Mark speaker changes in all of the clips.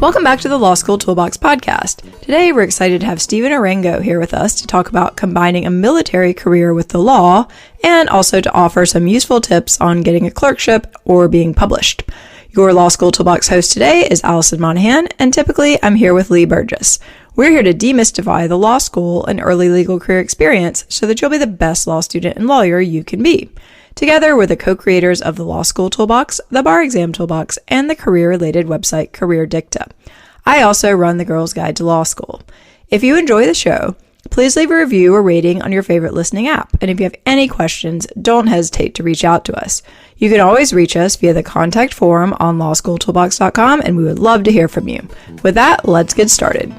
Speaker 1: Welcome back to the Law School Toolbox podcast. Today, we're excited to have Steven Arango here with us to talk about combining a military career with the law and also to offer some useful tips on getting a clerkship or being published. Your Law School Toolbox host today is Alison Monahan, and typically I'm here with Lee Burgess. We're here to demystify the law school and early legal career experience so that you'll be the best law student and lawyer you can be. Together, we're the co-creators of the Law School Toolbox, the Bar Exam Toolbox, and the career-related website Career Dicta. I also run the Girls Guide to Law School. If you enjoy the show, please leave a review or rating on your favorite listening app. And if you have any questions, don't hesitate to reach out to us. You can always reach us via the contact forum on lawschooltoolbox.com, and we would love to hear from you. With that, let's get started.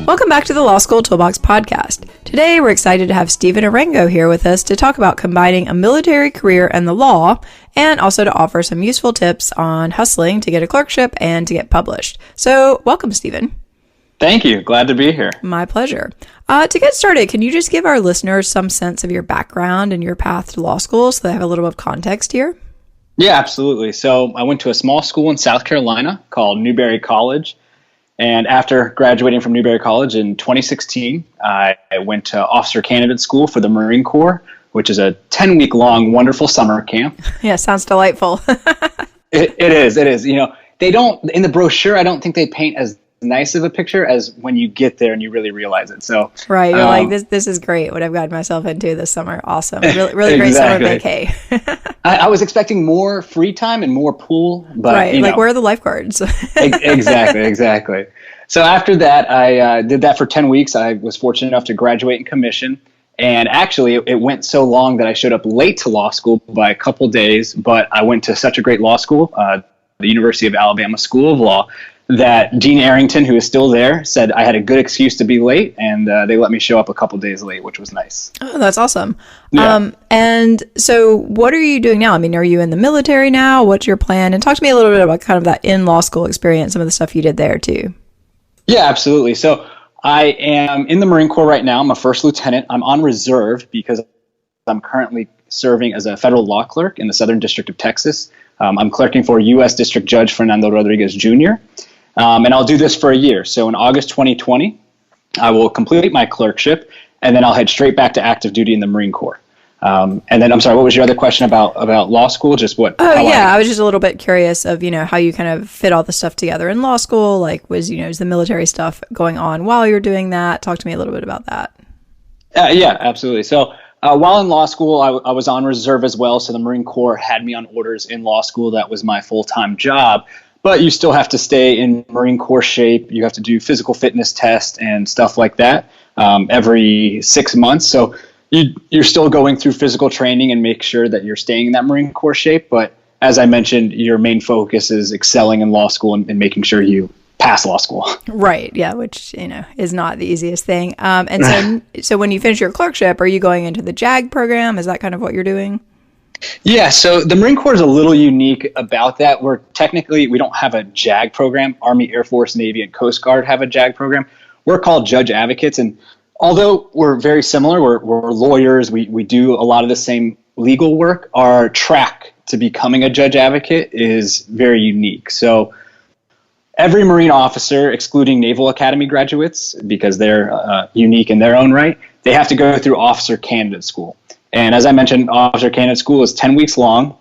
Speaker 1: Welcome back to the Law School Toolbox podcast. Today, we're excited to have Steven Arango here with us to talk about combining a military career and the law, and also to offer some useful tips on hustling to get a clerkship and to get published. So, welcome, Steven.
Speaker 2: Thank you. Glad to be here.
Speaker 1: My pleasure. To get started, can you just give our listeners some sense of your background and your path to law school so they have a little bit of context here?
Speaker 2: Yeah, absolutely. So, I went to a small school in South Carolina called Newberry College. And after graduating from Newberry College in 2016, I went to Officer Candidate School for the Marine Corps, which is a 10-week-long wonderful summer camp.
Speaker 1: Yeah, sounds delightful.
Speaker 2: It is. You know, they don't, in the brochure, I don't think they paint as nice of a picture as when you get there and you really realize it. So
Speaker 1: right, you're like, this is great, what I've gotten myself into this summer. Awesome. Really great summer vacay.
Speaker 2: I was expecting more free time and more pool, but
Speaker 1: right, like where are the lifeguards?
Speaker 2: Exactly. So after that, I did that for 10 weeks. I was fortunate enough to graduate and commission. And actually, it went so long that I showed up late to law school by a couple days, but I went to such a great law school, the University of Alabama School of Law, that Dean Arrington, who is still there, said I had a good excuse to be late, and they let me show up a couple days late, which was nice.
Speaker 1: Oh, that's awesome.
Speaker 2: Yeah.
Speaker 1: And so what are you doing now? I mean, are you in the military now? What's your plan? And talk to me a little bit about kind of that in law school experience, some of the stuff you did there too.
Speaker 2: Yeah, absolutely. So I am in the Marine Corps right now. I'm a first lieutenant. I'm on reserve because I'm currently serving as a federal law clerk in the Southern District of Texas. I'm clerking for U.S. District Judge Fernando Rodriguez Jr., and I'll do this for a year. So in August 2020, I will complete my clerkship, and then I'll head straight back to active duty in the Marine Corps. And then, I'm sorry, what was your other question about law school? Just what?
Speaker 1: Oh, yeah. I was just a little bit curious of, how you kind of fit all the stuff together in law school. Like, is the military stuff going on while you're doing that? Talk to me a little bit about that.
Speaker 2: Yeah, absolutely. So while in law school, I was on reserve as well. So the Marine Corps had me on orders in law school. That was my full-time job. But you still have to stay in Marine Corps shape. You have to do physical fitness tests and stuff like that every 6 months. So you're still going through physical training and make sure that you're staying in that Marine Corps shape. But as I mentioned, your main focus is excelling in law school and making sure you pass law school. Right.
Speaker 1: Yeah. Which, is not the easiest thing. And so when you finish your clerkship, are you going into the JAG program? Is that kind of what you're doing?
Speaker 2: Yeah, so the Marine Corps is a little unique about that. We don't have a JAG program. Army, Air Force, Navy, and Coast Guard have a JAG program. We're called judge advocates, and although we're very similar, we're lawyers, we do a lot of the same legal work, our track to becoming a judge advocate is very unique. So every Marine officer, excluding Naval Academy graduates, because they're unique in their own right, they have to go through Officer Candidate School. And as I mentioned, Officer Candidate School is 10 weeks long,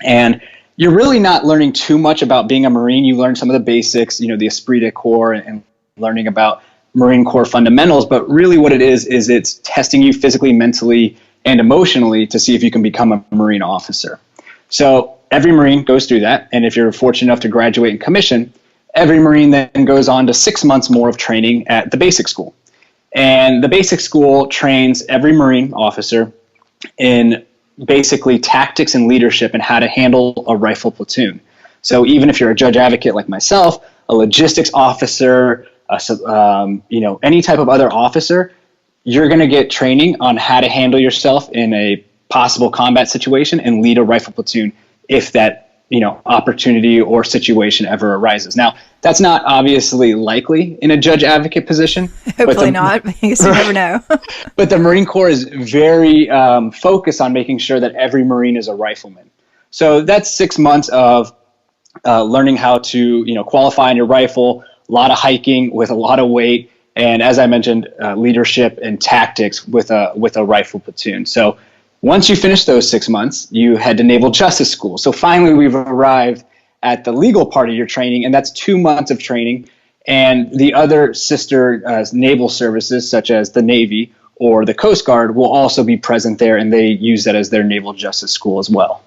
Speaker 2: and you're really not learning too much about being a Marine. You learn some of the basics, the esprit de corps and learning about Marine Corps fundamentals, but really what it is it's testing you physically, mentally, and emotionally to see if you can become a Marine officer. So every Marine goes through that, and if you're fortunate enough to graduate and commission, every Marine then goes on to 6 months more of training at the basic school. And the basic school trains every Marine officer in basically tactics and leadership and how to handle a rifle platoon. So even if you're a judge advocate like myself, a logistics officer, any type of other officer, you're going to get training on how to handle yourself in a possible combat situation and lead a rifle platoon if that opportunity or situation ever arises. Now, that's not obviously likely in a judge advocate position.
Speaker 1: Hopefully not, because you never know.
Speaker 2: But the Marine Corps is very focused on making sure that every Marine is a rifleman. So that's 6 months of learning how to, qualify on your rifle, a lot of hiking with a lot of weight, and as I mentioned, leadership and tactics with a rifle platoon. So once you finish those 6 months, you head to Naval Justice School. So finally, we've arrived at the legal part of your training, and that's 2 months of training. And the other sister naval services, such as the Navy or the Coast Guard, will also be present there, and they use that as their Naval Justice School as well.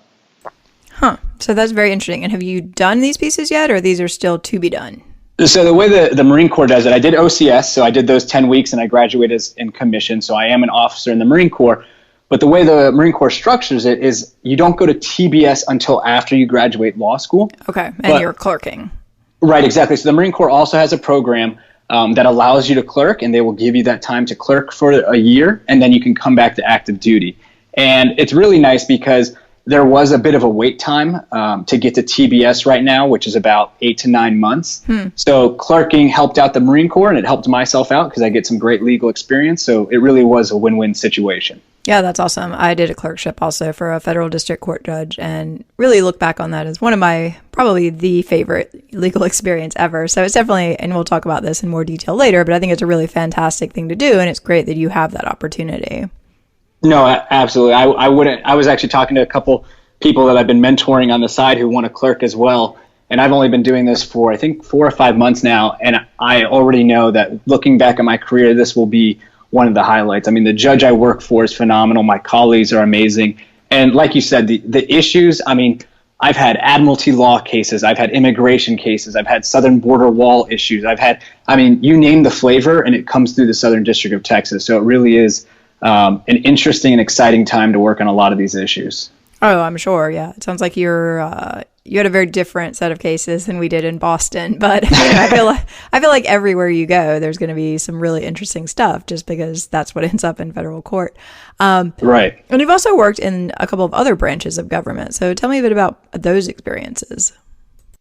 Speaker 1: Huh. So that's very interesting. And have you done these pieces yet, or these are still to be done?
Speaker 2: So the way the Marine Corps does it, I did OCS, so I did those 10 weeks, and I graduated in commission, so I am an officer in the Marine Corps. But the way the Marine Corps structures it is you don't go to TBS until after you graduate law school.
Speaker 1: Okay, and you're clerking.
Speaker 2: Right, exactly. So the Marine Corps also has a program that allows you to clerk, and they will give you that time to clerk for a year, and then you can come back to active duty. And it's really nice because there was a bit of a wait time to get to TBS right now, which is about 8 to 9 months. So clerking helped out the Marine Corps, and it helped myself out because I get some great legal experience. So it really was a win-win situation.
Speaker 1: Yeah, that's awesome. I did a clerkship also for a federal district court judge, and really look back on that as one of my, probably the favorite legal experience ever. So it's definitely, and we'll talk about this in more detail later, but I think it's a really fantastic thing to do, and it's great that you have that opportunity. No,
Speaker 2: absolutely. I was actually talking to a couple people that I've been mentoring on the side who want to clerk as well. And I've only been doing this for, I think, 4 or 5 months now. And I already know that looking back at my career, this will be one of the highlights. I mean, the judge I work for is phenomenal. My colleagues are amazing. And like you said, the issues, I mean, I've had admiralty law cases. I've had immigration cases. I've had southern border wall issues. You name the flavor, and it comes through the Southern District of Texas. So it really is an interesting and exciting time to work on a lot of these issues.
Speaker 1: Oh, I'm sure. Yeah. It sounds like you had a very different set of cases than we did in Boston, but I feel like everywhere you go, there's going to be some really interesting stuff just because that's what ends up in federal court.
Speaker 2: Right.
Speaker 1: And you've also worked in a couple of other branches of government. So tell me a bit about those experiences.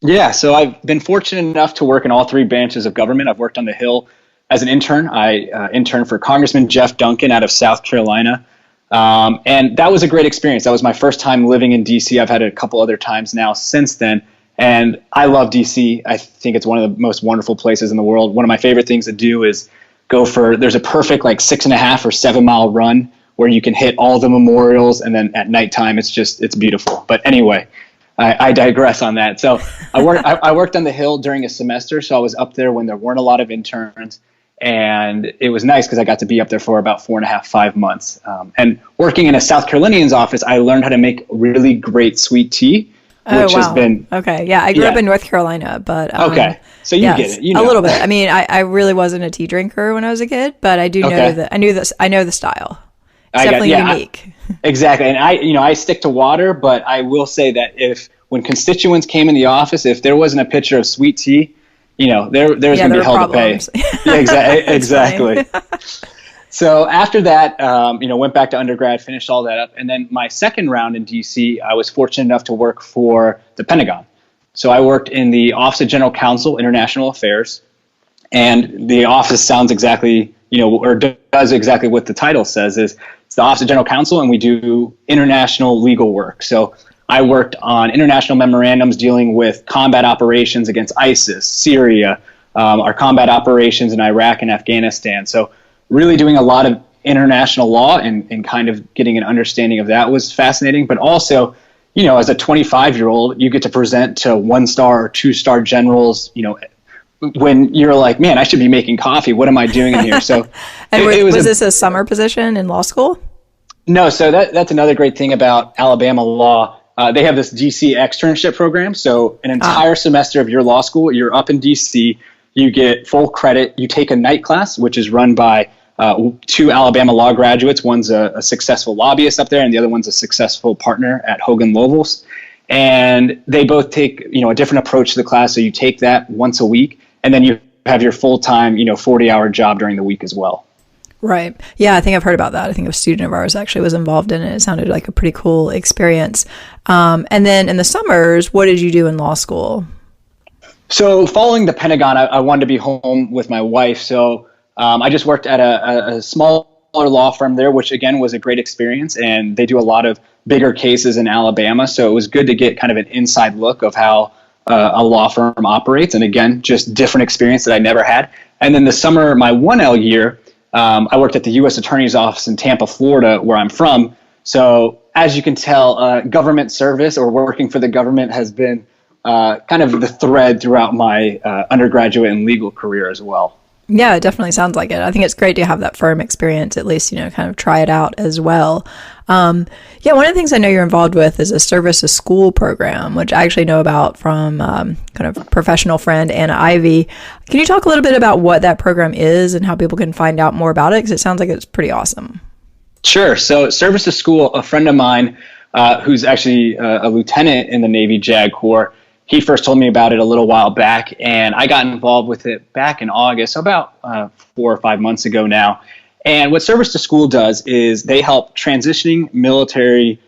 Speaker 2: Yeah. So I've been fortunate enough to work in all 3 branches of government. I've worked on the Hill as an intern. I interned for Congressman Jeff Duncan out of South Carolina. And that was a great experience. That was my first time living in DC. I've had it a couple other times now since then. And I love DC. I think it's one of the most wonderful places in the world. One of my favorite things to do is there's a perfect 6.5 or 7 mile run where you can hit all the memorials. And then at nighttime, it's beautiful. But anyway, I digress on that. So I worked on the Hill during a semester. So I was up there when there weren't a lot of interns. And it was nice because I got to be up there for about 4.5, 5 months. And working in a South Carolinian's office, I learned how to make really great sweet tea, which has been...
Speaker 1: Okay, yeah, I grew up in North Carolina, but...
Speaker 2: okay, so you get it.
Speaker 1: A little bit. I mean, I really wasn't a tea drinker when I was a kid, but I do know that I know the style. It's definitely unique.
Speaker 2: Exactly, and I stick to water, but I will say that when constituents came in the office, if there wasn't a pitcher of sweet tea, there's going to be hell to pay. Yeah, exactly. So after that, went back to undergrad, finished all that up. And then my second round in DC, I was fortunate enough to work for the Pentagon. So I worked in the Office of General Counsel, International Affairs. And the office sounds exactly, or does exactly what the title says is it's the Office of General Counsel, and we do international legal work. So I worked on international memorandums dealing with combat operations against ISIS, Syria, our combat operations in Iraq and Afghanistan. So really doing a lot of international law and kind of getting an understanding of that was fascinating. But also, as a 25-year-old, you get to present to 1-star or 2-star generals, when you're like, man, I should be making coffee. What am I doing in here? So
Speaker 1: and was this a summer position in law school?
Speaker 2: No. So that's another great thing about Alabama law. They have this DC externship program. So an entire semester of your law school, you're up in DC, you get full credit. You take a night class, which is run by 2 Alabama law graduates. One's a successful lobbyist up there, and the other one's a successful partner at Hogan Lovells. And they both take, a different approach to the class. So you take that once a week, and then you have your full-time, 40-hour job during the week as well.
Speaker 1: Right. Yeah, I think I've heard about that. I think a student of ours actually was involved in it. It sounded like a pretty cool experience. And then in the summers, what did you do in law school?
Speaker 2: So following the Pentagon, I wanted to be home with my wife. So I just worked at a smaller law firm there, which again was a great experience. And they do a lot of bigger cases in Alabama. So it was good to get kind of an inside look of how a law firm operates. And again, just different experience that I never had. And then the summer, my 1L year, I worked at the U.S. Attorney's Office in Tampa, Florida, where I'm from. So as you can tell, government service or working for the government has been kind of the thread throughout my undergraduate and legal career as well.
Speaker 1: Yeah, it definitely sounds like it. I think it's great to have that firm experience, at least, kind of try it out as well. Yeah, one of the things I know you're involved with is a service to school program, which I actually know about from kind of professional friend Anna Ivy. Can you talk a little bit about what that program is and how people can find out more about it? Because it sounds like it's pretty awesome.
Speaker 2: Sure. So service to school, a friend of mine who's actually a lieutenant in the Navy JAG Corps, he first told me about it a little while back, and I got involved with it back in August, so about 4 or 5 months ago now. And what Service to School does is they help transitioning military,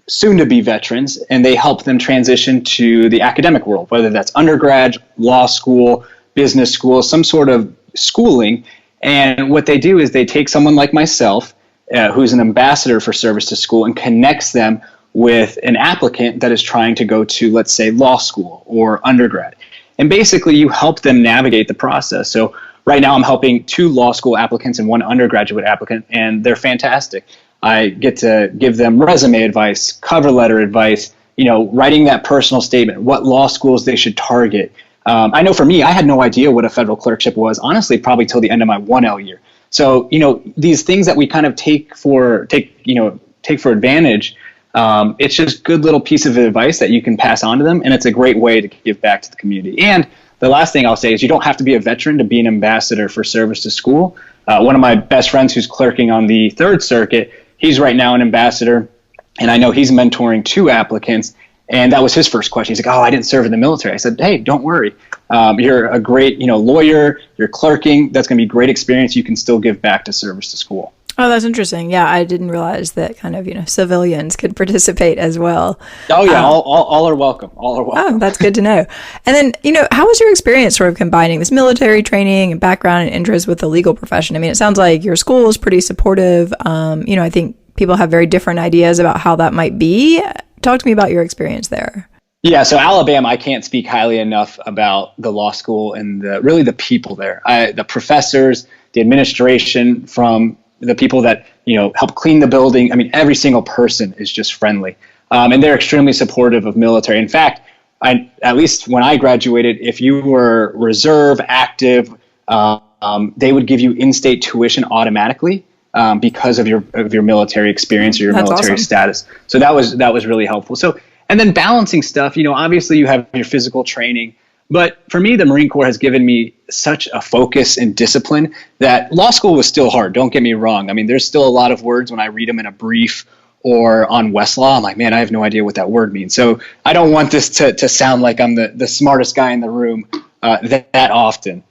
Speaker 2: soon-to-be veterans, and they help them transition to the academic world, whether that's undergrad, law school, business school, some sort of schooling. And what they do is they take someone like myself, who's an ambassador for Service to School, and connects them with an applicant that is trying to go to, let's say, law school or undergrad. And basically, you help them navigate the process. So right now, I'm helping 2 law school applicants and 1 undergraduate applicant, and they're fantastic. I get to give them resume advice, cover letter advice, writing that personal statement, what law schools they should target. I know for me, I had no idea what a federal clerkship was, honestly, probably till the end of my 1L year. So, these things that we kind of take for advantage, it's just good little piece of advice that you can pass on to them, and it's a great way to give back to the community. And the last thing I'll say is you don't have to be a veteran to be an ambassador for Service to School. One of my best friends who's clerking on the 3rd Circuit, he's right now an ambassador, and I know he's mentoring 2 applicants, and that was his first question. He's like, I didn't serve in the military. I said, hey, don't worry. You're a great lawyer, you're clerking. That's going to be a great experience. You can still give back to Service to School.
Speaker 1: Oh, that's interesting. Yeah, I didn't realize that kind of, civilians could participate as well.
Speaker 2: Oh, yeah, all are welcome. All are welcome.
Speaker 1: Oh, that's good to know. And then, how was your experience sort of combining this military training and background and interest with the legal profession? I mean, it sounds like your school is pretty supportive. I think people have very different ideas about how that might be. Talk to me about your experience there.
Speaker 2: Yeah, so Alabama, I can't speak highly enough about the law school and really the people there. The professors, the administration, from the people that help clean the building. I mean, every single person is just friendly, and they're extremely supportive of military. In fact, at least when I graduated, if you were reserve, active, they would give you in-state tuition automatically because of your military experience or your
Speaker 1: That's
Speaker 2: military
Speaker 1: awesome.
Speaker 2: status. So that was really helpful. So, and then balancing stuff. Obviously you have your physical training. But for me, the Marine Corps has given me such a focus and discipline that law school was still hard. Don't get me wrong. I mean, there's still a lot of words when I read them in a brief or on Westlaw. I'm like, man, I have no idea what that word means. So I don't want this to sound like I'm the smartest guy in the room that often,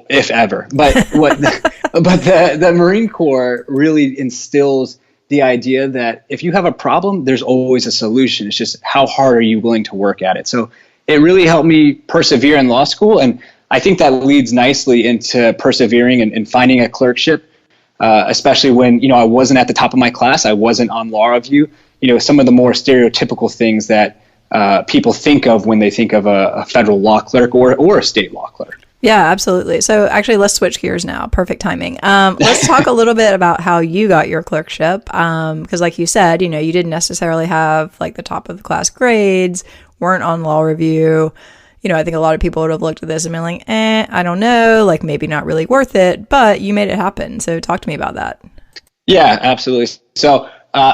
Speaker 2: if ever. But the Marine Corps really instills the idea that if you have a problem, there's always a solution. It's just how hard are you willing to work at it? So it really helped me persevere in law school, and I think that leads nicely into persevering and finding a clerkship, especially when I wasn't at the top of my class, I wasn't on law review. Some of the more stereotypical things that people think of when they think of a federal law clerk or a state law clerk.
Speaker 1: Yeah, absolutely. So actually, let's switch gears now. Perfect timing. Let's talk a little bit about how you got your clerkship, because like you said, you didn't necessarily have like the top of the class grades, weren't on law review. I think a lot of people would have looked at this and been like, I don't know, like maybe not really worth it, but you made it happen. So talk to me about that.
Speaker 2: Yeah, absolutely. So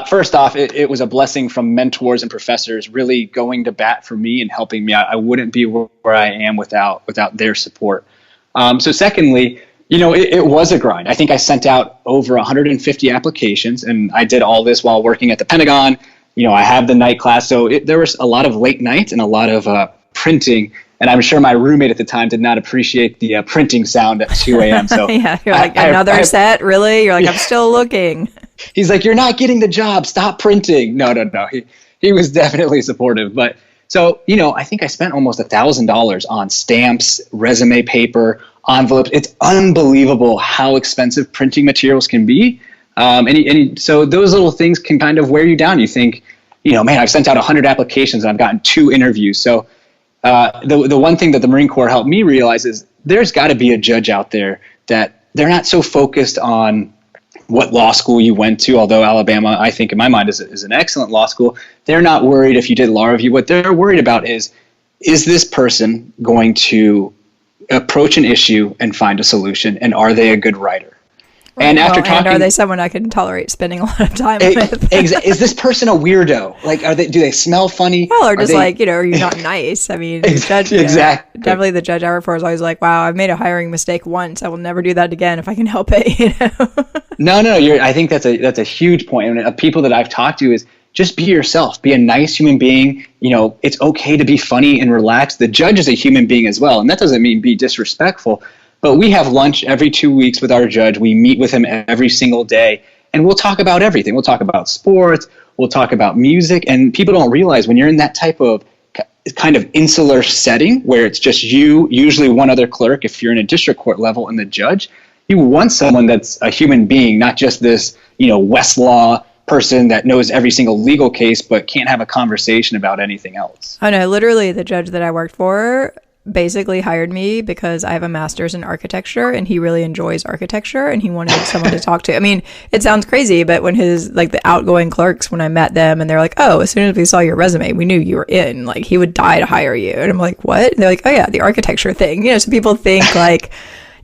Speaker 2: first off, it was a blessing from mentors and professors really going to bat for me and helping me out. I wouldn't be where I am without their support. So secondly, it was a grind. I think I sent out over 150 applications, and I did all this while working at the Pentagon. I have the night class, so there was a lot of late nights and a lot of printing And I'm sure my roommate at the time did not appreciate the printing sound at 2 a.m. So
Speaker 1: yeah, you're like, another set, really? You're like, I'm still looking.
Speaker 2: He's like, you're not getting the job. Stop printing. No. He was definitely supportive. But so, I think I spent almost $1,000 on stamps, resume paper, envelopes. It's unbelievable how expensive printing materials can be. So those little things can kind of wear you down. You think, man, I've sent out 100 applications and I've gotten 2 interviews. So the one thing that the Marine Corps helped me realize is there's got to be a judge out there that they're not so focused on what law school you went to, although Alabama, I think in my mind, is an excellent law school. They're not worried if you did law review. What they're worried about is this person going to approach an issue and find a solution, and are they a good writer? And after talking,
Speaker 1: are they someone I can tolerate spending a lot of time with?
Speaker 2: Is this person a weirdo? Like, do they smell funny?
Speaker 1: Well, or just are you not nice? I mean, the judge,
Speaker 2: exactly.
Speaker 1: Definitely the judge I work for is always like, wow, I've made a hiring mistake once. I will never do that again if I can help it.
Speaker 2: No. I think that's a huge point. I mean, people that I've talked to is just be yourself. Be a nice human being. It's okay to be funny and relaxed. The judge is a human being as well, and that doesn't mean be disrespectful. But we have lunch every 2 weeks with our judge. We meet with him every single day, and we'll talk about everything. We'll talk about sports. We'll talk about music. And people don't realize when you're in that type of kind of insular setting where it's just you, usually one other clerk, if you're in a district court level, and the judge, you want someone that's a human being, not just this, Westlaw person that knows every single legal case but can't have a conversation about anything else.
Speaker 1: Oh, no, literally the judge that I worked for basically hired me because I have a master's in architecture and he really enjoys architecture and he wanted someone to talk to. I mean, it sounds crazy, but when the outgoing clerks, when I met them and they're like, oh, as soon as we saw your resume, we knew you were in, like, he would die to hire you. And I'm like, what? And they're like, oh yeah, the architecture thing. So people think like,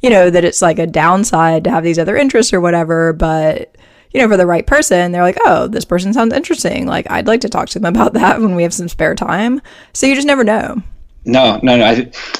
Speaker 1: that it's like a downside to have these other interests or whatever, but for the right person, they're like, oh, this person sounds interesting. Like, I'd like to talk to them about that when we have some spare time. So you just never know.
Speaker 2: No.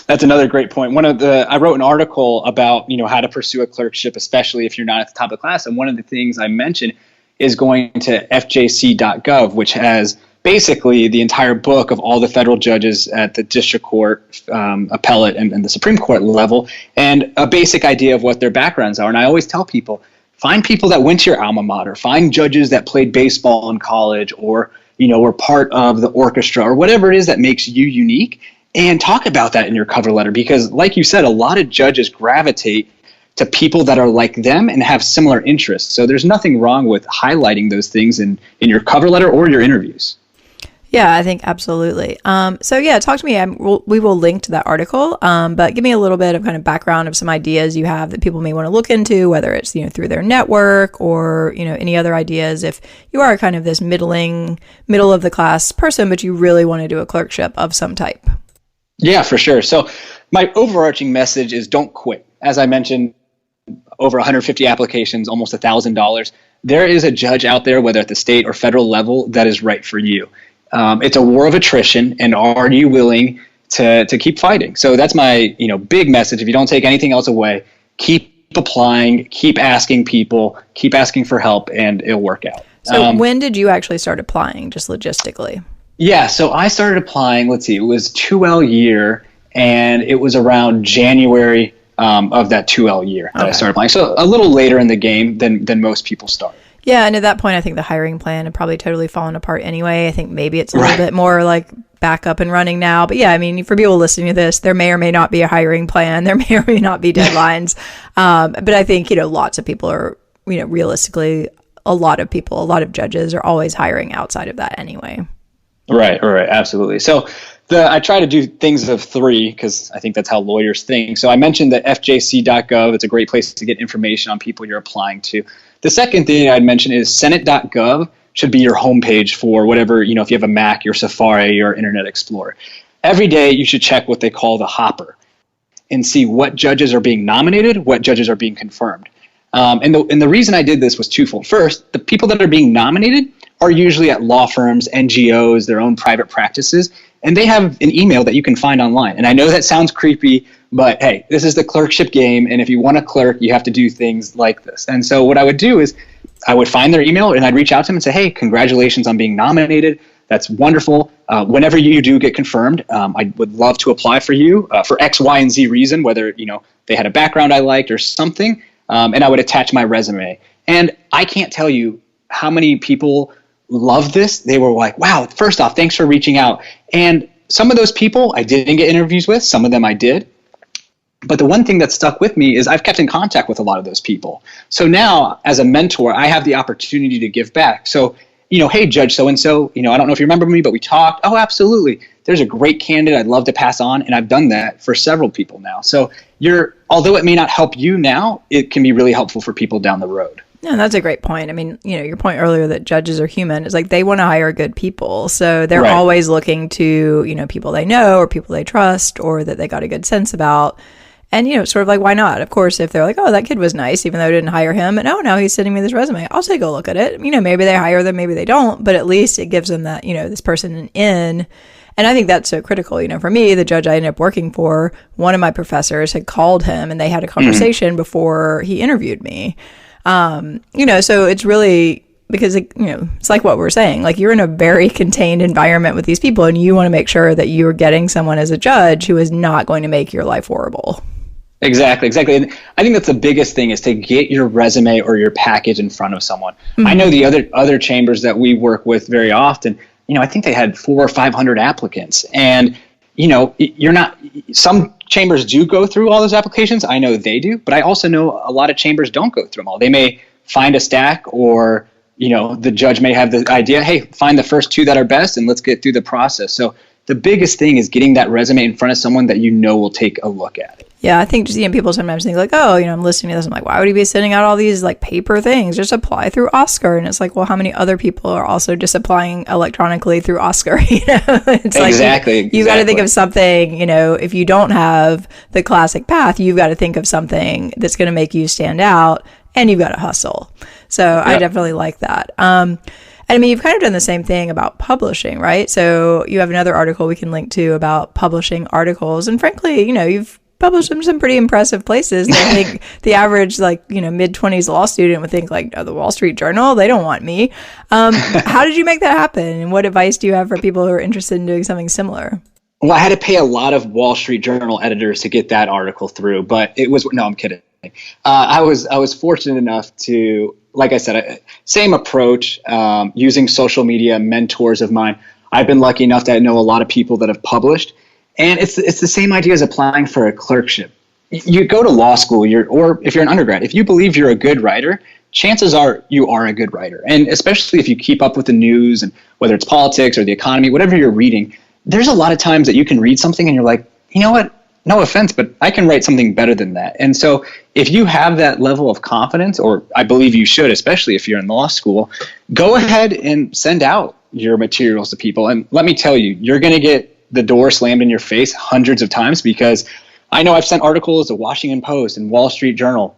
Speaker 2: That's another great point. I wrote an article about, how to pursue a clerkship, especially if you're not at the top of the class. And one of the things I mentioned is going to fjc.gov, which has basically the entire book of all the federal judges at the district court, appellate, and the Supreme Court level, and a basic idea of what their backgrounds are. And I always tell people, find people that went to your alma mater, find judges that played baseball in college or, were part of the orchestra or whatever it is that makes you unique. And talk about that in your cover letter because, like you said, a lot of judges gravitate to people that are like them and have similar interests. So there's nothing wrong with highlighting those things in your cover letter or your interviews.
Speaker 1: Yeah, I think absolutely. So yeah, talk to me. We will link to that article, but give me a little bit of kind of background of some ideas you have that people may want to look into, whether it's through their network or any other ideas. If you are kind of this middle of the class person, but you really want to do a clerkship of some type.
Speaker 2: Yeah, for sure. So my overarching message is don't quit. As I mentioned, over 150 applications, almost $1,000. There is a judge out there, whether at the state or federal level, that is right for you. It's a war of attrition, and are you willing to keep fighting? So that's my big message. If you don't take anything else away, keep applying, keep asking people, keep asking for help, and it'll work out.
Speaker 1: So when did you actually start applying, just logistically?
Speaker 2: Yeah, so I started applying, it was 2L year, and it was around January of that 2L year that I started applying. So a little later in the game than most people start.
Speaker 1: Yeah, and at that point, I think the hiring plan had probably totally fallen apart anyway. I think maybe it's a little bit more like back up and running now. But yeah, I mean, for people listening to this, there may or may not be a hiring plan. There may or may not be deadlines. But I think, lots of people are, realistically, a lot of judges are always hiring outside of that anyway.
Speaker 2: Right. Absolutely. So I try to do things of 3 because I think that's how lawyers think. So I mentioned the fjc.gov. It's a great place to get information on people you're applying to. The second thing I'd mention is senate.gov should be your homepage for whatever, if you have a Mac, your Safari, or Internet Explorer. Every day you should check what they call the hopper and see what judges are being nominated, what judges are being confirmed. And the reason I did this was twofold. First, the people that are being nominated are usually at law firms, NGOs, their own private practices, and they have an email that you can find online. And I know that sounds creepy, but hey, this is the clerkship game, and if you want to clerk, you have to do things like this. And so what I would do is I would find their email, and I'd reach out to them and say, hey, congratulations on being nominated. That's wonderful. Whenever you do get confirmed, I would love to apply for you for X, Y, and Z reason, whether, they had a background I liked or something, and I would attach my resume. And I can't tell you how many people loved this. They were like, wow, first off, thanks for reaching out. And some of those people I didn't get interviews with, some of them I did. But the one thing that stuck with me is I've kept in contact with a lot of those people. So now, as a mentor, I have the opportunity to give back. So, hey, Judge so-and-so, I don't know if you remember me, but we talked. Oh, absolutely. There's a great candidate I'd love to pass on. And I've done that for several people now. So although it may not help you now, it can be really helpful for people down the road.
Speaker 1: No, that's a great point. I mean, your point earlier that judges are human is like they want to hire good people. So they're always looking to, people they know or people they trust or that they got a good sense about. And, sort of like, why not? Of course, if they're like, oh, that kid was nice, even though I didn't hire him. And, oh, now he's sending me this resume. I'll take a look at it. Maybe they hire them, maybe they don't. But at least it gives them that, this person an in. And I think that's so critical. For me, the judge I ended up working for, one of my professors had called him and they had a conversation before he interviewed me. So it's really because, it's like what we're saying, like you're in a very contained environment with these people and you want to make sure that you're getting someone as a judge who is not going to make your life horrible.
Speaker 2: Exactly. And I think that's the biggest thing is to get your resume or your package in front of someone. Mm-hmm. I know the other chambers that we work with very often, I think they had 400 or 500 applicants. And, some chambers do go through all those applications. I know they do, but I also know a lot of chambers don't go through them all. They may find a stack or, the judge may have the idea, hey, find the first 2 that are best and let's get through the process. So the biggest thing is getting that resume in front of someone that will take a look at it.
Speaker 1: Yeah, I think just, people sometimes think like, oh, I'm listening to this. I'm like, why would he be sending out all these like paper things? Just apply through Oscar. And it's like, well, how many other people are also just applying electronically through Oscar? It's
Speaker 2: exactly.
Speaker 1: Like you got to think of something, if you don't have the classic path, you've got to think of something that's going to make you stand out and you've got to hustle. So yep. I definitely like that. And I mean, you've kind of done the same thing about publishing, right? So you have another article we can link to about publishing articles. And frankly, you've published in some pretty impressive places. I think the average, mid-20s law student would think like, oh, the Wall Street Journal, they don't want me. How did you make that happen? And what advice do you have for people who are interested in doing something similar?
Speaker 2: Well, I had to pay a lot of Wall Street Journal editors to get that article through, but no, I'm kidding. I was fortunate enough to, like I said, same approach, using social media, mentors of mine. I've been lucky enough to know a lot of people that have published. And it's the same idea as applying for a clerkship. You go to law school, or if you're an undergrad, if you believe you're a good writer, chances are you are a good writer. And especially if you keep up with the news and whether it's politics or the economy, whatever you're reading, there's a lot of times that you can read something and you're like, you know what? No offense, but I can write something better than that. And so if you have that level of confidence, or I believe you should, especially if you're in law school, go ahead and send out your materials to people. And let me tell you, you're going to get the door slammed in your face hundreds of times, because I know I've sent articles to Washington Post and Wall Street Journal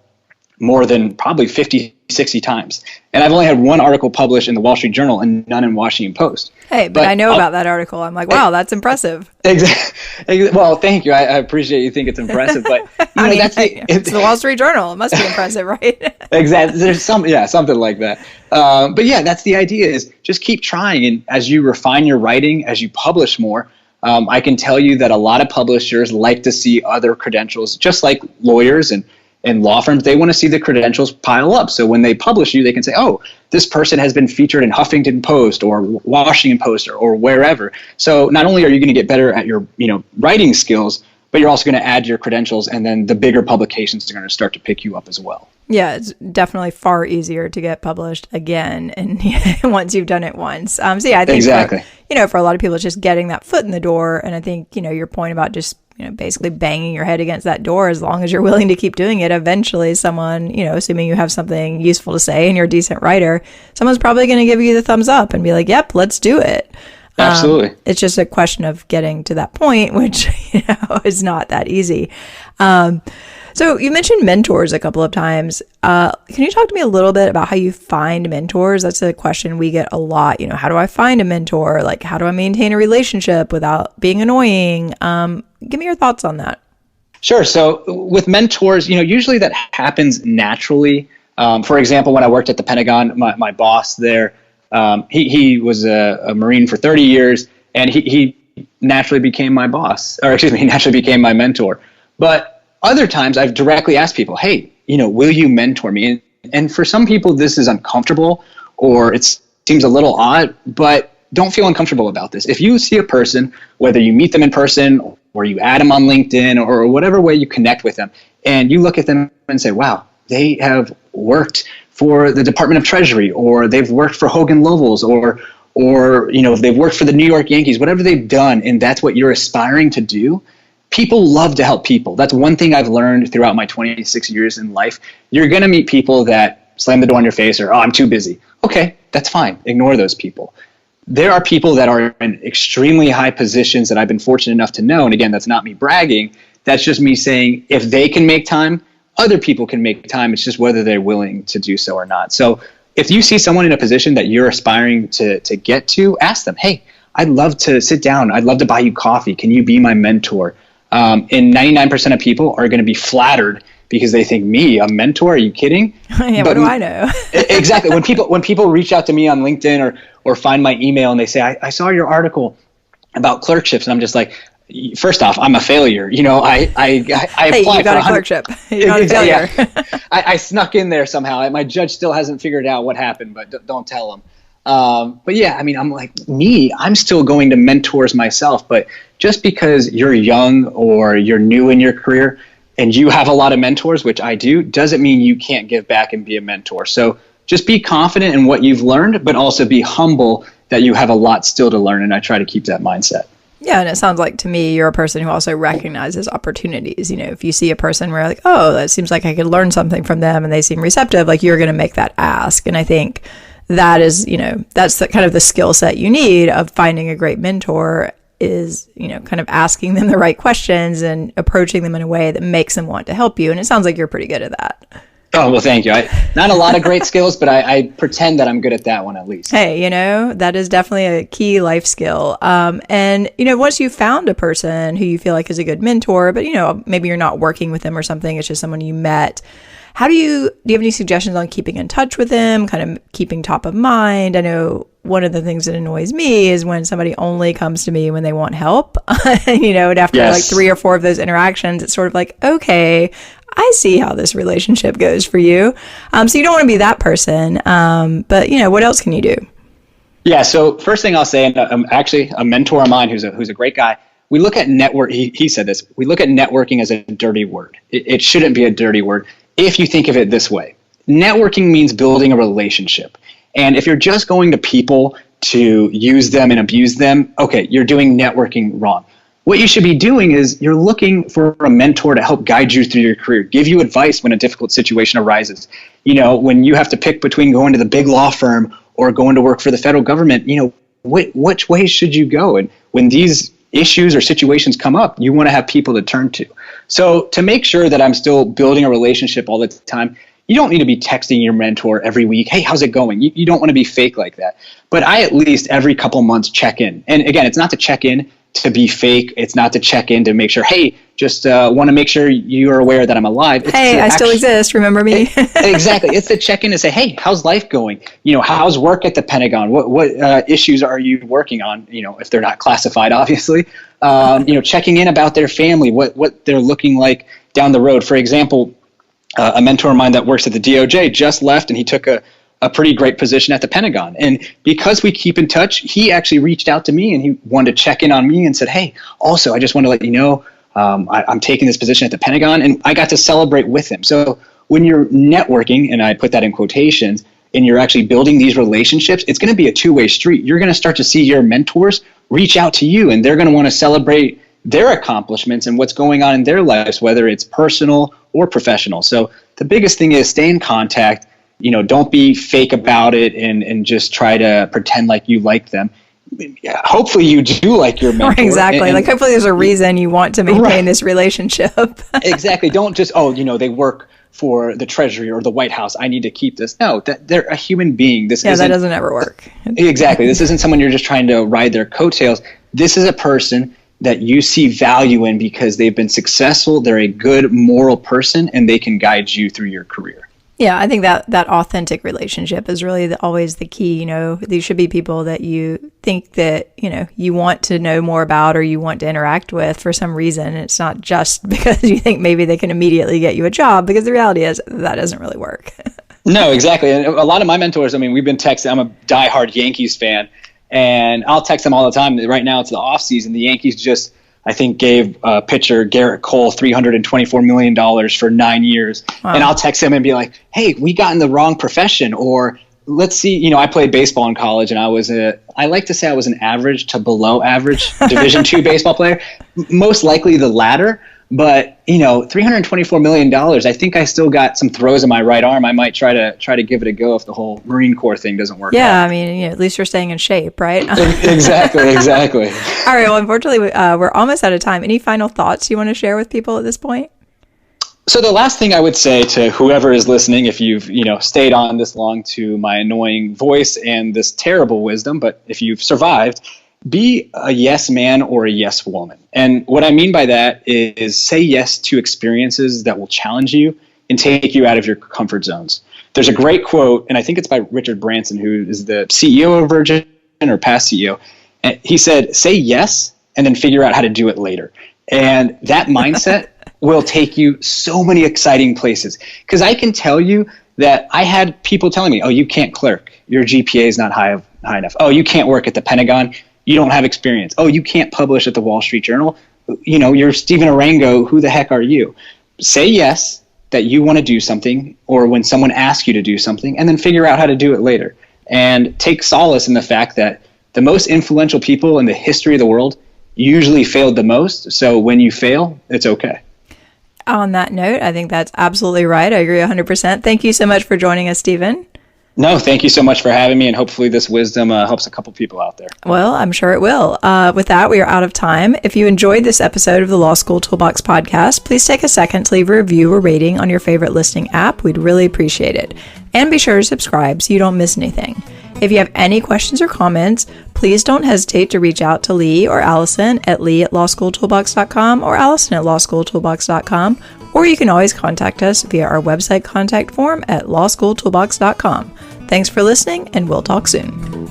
Speaker 2: more than probably 50, 60 times. And I've only had one article published in the Wall Street Journal and none in Washington Post.
Speaker 1: Hey, but I know about that article. I'm like, wow, that's impressive.
Speaker 2: Exactly. Well, thank you. I appreciate you think it's impressive, but
Speaker 1: it's the Wall Street Journal. It must be impressive, right?
Speaker 2: Exactly. There's something like that. But yeah, that's the idea, is just keep trying. And as you refine your writing, as you publish more, I can tell you that a lot of publishers like to see other credentials, just like lawyers and law firms. They want to see the credentials pile up. So when they publish you, they can say, oh, this person has been featured in Huffington Post or Washington Post or wherever. So not only are you going to get better at your writing skills, but you're also going to add your credentials, and then the bigger publications are going to start to pick you up as well.
Speaker 1: Yeah, it's definitely far easier to get published again, and once you've done it once. So yeah, I think
Speaker 2: exactly.
Speaker 1: For a lot of people, it's just getting that foot in the door. And I think your point about just basically banging your head against that door, as long as you're willing to keep doing it, eventually someone, assuming you have something useful to say and you're a decent writer, someone's probably going to give you the thumbs up and be like, yep, let's do it.
Speaker 2: Absolutely.
Speaker 1: It's just a question of getting to that point, which is not that easy. So you mentioned mentors a couple of times. Can you talk to me a little bit about how you find mentors? That's a question we get a lot. How do I find a mentor? Like, how do I maintain a relationship without being annoying? Give me your thoughts on that.
Speaker 2: Sure. So with mentors, usually that happens naturally. For example, when I worked at the Pentagon, my boss there, He was a Marine for 30 years, and he naturally became my boss, or excuse me, he naturally became my mentor. But other times I've directly asked people, hey, will you mentor me? And for some people, this is uncomfortable or it seems a little odd, but don't feel uncomfortable about this. If you see a person, whether you meet them in person or you add them on LinkedIn or whatever way you connect with them, and you look at them and say, wow, they have worked for the Department of Treasury, or they've worked for Hogan Lovells, or they've worked for the New York Yankees, whatever they've done, and that's what you're aspiring to do. People love to help people. That's one thing I've learned throughout my 26 years in life. You're going to meet people that slam the door in your face or, oh, I'm too busy. Okay, that's fine. Ignore those people. There are people that are in extremely high positions that I've been fortunate enough to know. And again, that's not me bragging. That's just me saying if they can make time, other people can make time. It's just whether they're willing to do so or not. So if you see someone in a position that you're aspiring to get to, ask them, hey, I'd love to sit down. I'd love to buy you coffee. Can you be my mentor? And 99% of people are going to be flattered because they think, me, a mentor? Are you kidding?
Speaker 1: Yeah, what do I know?
Speaker 2: Exactly. When people reach out to me on LinkedIn or find my email and they say, I saw your article about clerkships, and I'm just like, first off, I'm a failure. I
Speaker 1: hey,
Speaker 2: applied
Speaker 1: you got a clerkship. You're not a failure.
Speaker 2: Yeah. I snuck in there somehow. My judge still hasn't figured out what happened, but don't tell him. But yeah, I'm like, I'm still going to mentors myself. But just because you're young or you're new in your career and you have a lot of mentors, which I do, doesn't mean you can't give back and be a mentor. So just be confident in what you've learned, but also be humble that you have a lot still to learn. And I try to keep that mindset.
Speaker 1: Yeah, and it sounds like to me you're a person who also recognizes opportunities. If you see a person where like, oh, that seems like I could learn something from them and they seem receptive, like you're going to make that ask. And I think that is, that's the kind of the skill set you need of finding a great mentor is, kind of asking them the right questions and approaching them in a way that makes them want to help you. And it sounds like you're pretty good at that.
Speaker 2: Oh, well, thank you. Not a lot of great skills, but I pretend that I'm good at that one at least.
Speaker 1: Hey, that is definitely a key life skill. And once you found a person who you feel like is a good mentor, but, maybe you're not working with them or something, it's just someone you met. Do you have any suggestions on keeping in touch with them, kind of keeping top of mind? I know one of the things that annoys me is when somebody only comes to me when they want help, and after like 3 or 4 of those interactions, it's sort of like, okay, I see how this relationship goes for you. So you don't want to be that person. But what else can you do?
Speaker 2: Yeah. So first thing I'll say, and actually a mentor of mine who's a great guy, we look at network. He said this, we look at networking as a dirty word. It shouldn't be a dirty word if you think of it this way. Networking means building a relationship. And if you're just going to people to use them and abuse them, okay, you're doing networking wrong. What you should be doing is you're looking for a mentor to help guide you through your career, give you advice when a difficult situation arises. When you have to pick between going to the big law firm or going to work for the federal government, which way should you go? And when these issues or situations come up, you want to have people to turn to. So to make sure that I'm still building a relationship all the time, you don't need to be texting your mentor every week. Hey, how's it going? You don't want to be fake like that. But I at least every couple months check in. And again, it's not to check in to be fake. It's not to check in to make sure, hey, just want to make sure you're aware that I'm alive.
Speaker 1: Hey, I still exist. Remember me?
Speaker 2: Exactly. It's to check in to say, hey, how's life going? How's work at the Pentagon? What issues are you working on? If they're not classified, obviously. Checking in about their family, what they're looking like down the road. For example, a mentor of mine that works at the DOJ just left, and he took a pretty great position at the Pentagon. And because we keep in touch, he actually reached out to me and he wanted to check in on me and said, hey, also, I just want to let you know, I'm taking this position at the Pentagon, and I got to celebrate with him. So when you're networking, and I put that in quotations, and you're actually building these relationships, it's going to be a two-way street. You're going to start to see your mentors reach out to you, and they're going to want to celebrate their accomplishments and what's going on in their lives, whether it's personal or professional. So the biggest thing is stay in contact. Don't be fake about it and just try to pretend like you like them. Hopefully you do like your mentor.
Speaker 1: Exactly. Like hopefully there's a reason you want to maintain this relationship.
Speaker 2: Exactly. Don't just, they work for the Treasury or the White House. I need to keep this. No, they're a human being. That
Speaker 1: doesn't ever work.
Speaker 2: Exactly. This isn't someone you're just trying to ride their coattails. This is a person that you see value in because they've been successful. They're a good moral person and they can guide you through your career.
Speaker 1: Yeah, I think that authentic relationship is really always the key. You know, these should be people that you think that, you know, you want to know more about or you want to interact with for some reason. It's not just because you think maybe they can immediately get you a job, because the reality is that doesn't really work.
Speaker 2: No, exactly. And a lot of my mentors, I mean, we've been texting. I'm a diehard Yankees fan, and I'll text them all the time. Right now it's the off season. The Yankees just, I think, gave pitcher Garrett Cole $324 million for 9 years. Wow. And I'll text him and be like, hey, we got in the wrong profession. Or let's see, you know, I played baseball in college, and I like to say I was an average to below average Division II baseball player, most likely the latter. But, you know, $324 million, I think I still got some throws in my right arm. I might try to give it a go if the whole Marine Corps thing doesn't work out.
Speaker 1: Yeah, I mean, you know, at least you're staying in shape, right?
Speaker 2: Exactly.
Speaker 1: All right, well, unfortunately, we're almost out of time. Any final thoughts you want to share with people at this point?
Speaker 2: So the last thing I would say to whoever is listening, if you've, you know, stayed on this long to my annoying voice and this terrible wisdom, but if you've survived, be a yes man or a yes woman. And what I mean by that is say yes to experiences that will challenge you and take you out of your comfort zones. There's a great quote, and I think it's by Richard Branson, who is the CEO of Virgin or past CEO. And he said, say yes and then figure out how to do it later. And that mindset will take you so many exciting places. Because I can tell you that I had people telling me, oh, you can't clerk. Your GPA is not high enough. Oh, you can't work at the Pentagon. You don't have experience. Oh, you can't publish at the Wall Street Journal. You know, you're Steven Arango. Who the heck are you? Say yes that you want to do something, or when someone asks you to do something, and then figure out how to do it later. And take solace in the fact that the most influential people in the history of the world usually failed the most. So when you fail, it's okay.
Speaker 1: On that note, I think that's absolutely right. I agree 100%. Thank you so much for joining us, Steven.
Speaker 2: No, thank you so much for having me, and hopefully this wisdom helps a couple people out there.
Speaker 1: Well, I'm sure it will. With that, we are out of time. If you enjoyed this episode of the Law School Toolbox podcast, please take a second to leave a review or rating on your favorite listening app. We'd really appreciate it. And be sure to subscribe so you don't miss anything. If you have any questions or comments, please don't hesitate to reach out to Lee or Alison at lee@lawschooltoolbox.com or allison@lawschooltoolbox.com, or you can always contact us via our website contact form at lawschooltoolbox.com. Thanks for listening, and we'll talk soon.